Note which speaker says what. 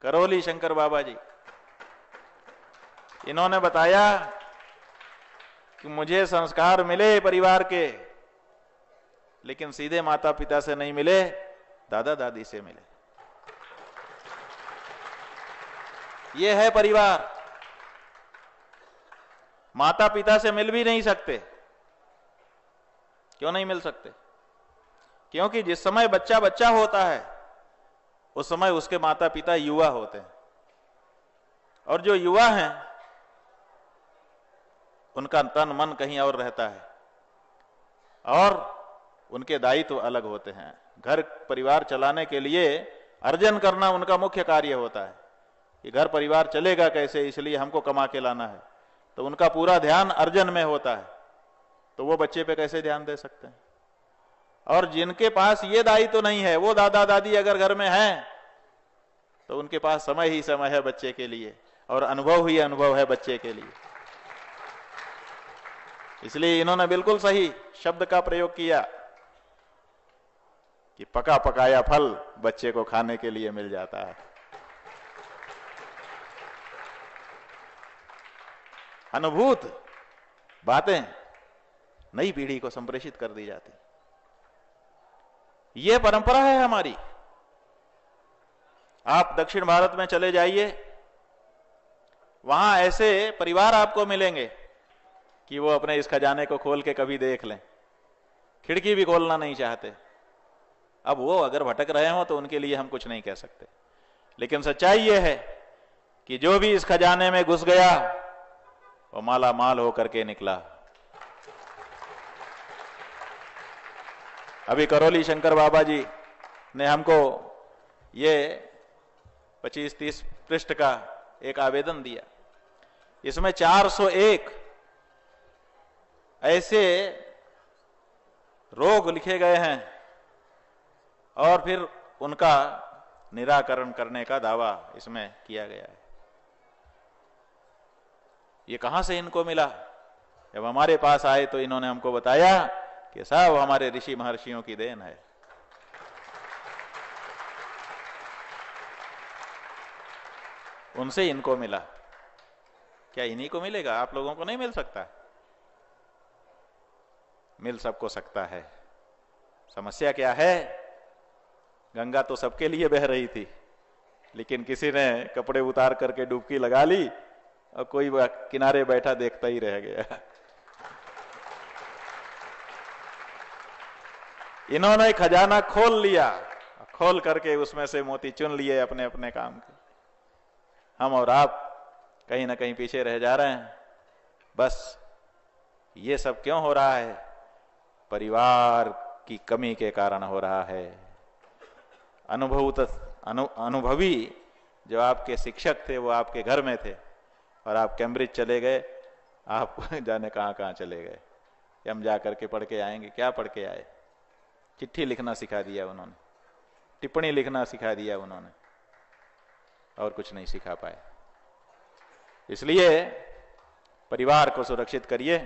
Speaker 1: करौली शंकर बाबा जी, इन्होंने बताया कि मुझे संस्कार मिले परिवार के, लेकिन सीधे माता पिता से नहीं मिले, दादा दादी से मिले। ये है परिवार। माता पिता से मिल भी नहीं सकते। क्यों नहीं मिल सकते? क्योंकि जिस समय बच्चा बच्चा होता है उस समय उसके माता पिता युवा होते हैं, और जो युवा हैं उनका तन मन कहीं और रहता है और उनके दायित्व अलग होते हैं। घर परिवार चलाने के लिए अर्जन करना उनका मुख्य कार्य होता है कि घर परिवार चलेगा कैसे, इसलिए हमको कमा के लाना है, तो उनका पूरा ध्यान अर्जन में होता है। तो वो बच्चे पे कैसे ध्यान दे सकते हैं? और जिनके पास ये दायित्व तो नहीं है, वो दादा दादी अगर घर में हैं तो उनके पास समय ही समय है बच्चे के लिए, और अनुभव ही अनुभव है बच्चे के लिए। इसलिए इन्होंने बिल्कुल सही शब्द का प्रयोग किया कि पका पकाया फल बच्चे को खाने के लिए मिल जाता है। अनुभूत बातें नई पीढ़ी को संप्रेषित कर दी जाती। यह परंपरा है हमारी। आप दक्षिण भारत में चले जाइए, वहां ऐसे परिवार आपको मिलेंगे कि वो अपने इस खजाने को खोल के कभी देख लें, खिड़की भी खोलना नहीं चाहते। अब वो अगर भटक रहे हो तो उनके लिए हम कुछ नहीं कह सकते, लेकिन सच्चाई ये है कि जो भी इस खजाने में घुस गया वो माला माल होकर के निकला। अभी करौली शंकर बाबा जी ने हमको ये 25-30 पृष्ठ का एक आवेदन दिया। इसमें 401 ऐसे रोग लिखे गए हैं और फिर उनका निराकरण करने का दावा इसमें किया गया है। ये कहां से इनको मिला? जब हमारे पास आए तो इन्होंने हमको बताया कि सब हमारे ऋषि महर्षियों की देन है। उनसे इनको मिला। क्या इन्हीं को मिलेगा? आप लोगों को नहीं मिल सकता? मिल सबको सकता है। समस्या क्या है? गंगा तो सबके लिए बह रही थी, लेकिन किसी ने कपड़े उतार करके डुबकी लगा ली और कोई किनारे बैठा देखता ही रह गया। इन्होंने खजाना खोल लिया, खोल करके उसमें से मोती चुन लिए अपने अपने काम के। हम और आप कहीं ना कहीं पीछे रह जा रहे हैं। बस ये सब क्यों हो रहा है? परिवार की कमी के कारण हो रहा है। अनुभवी जो आपके शिक्षक थे वो आपके घर में थे, और आप कैम्ब्रिज चले गए, आप जाने कहां कहां चले गए। हम जा करके पढ़ के आएंगे? क्या पढ़ के आए? चिट्ठी लिखना सिखा दिया उन्होंने, टिप्पणी लिखना सिखा दिया उन्होंने, और कुछ नहीं सिखा पाए। इसलिए परिवार को सुरक्षित करिए।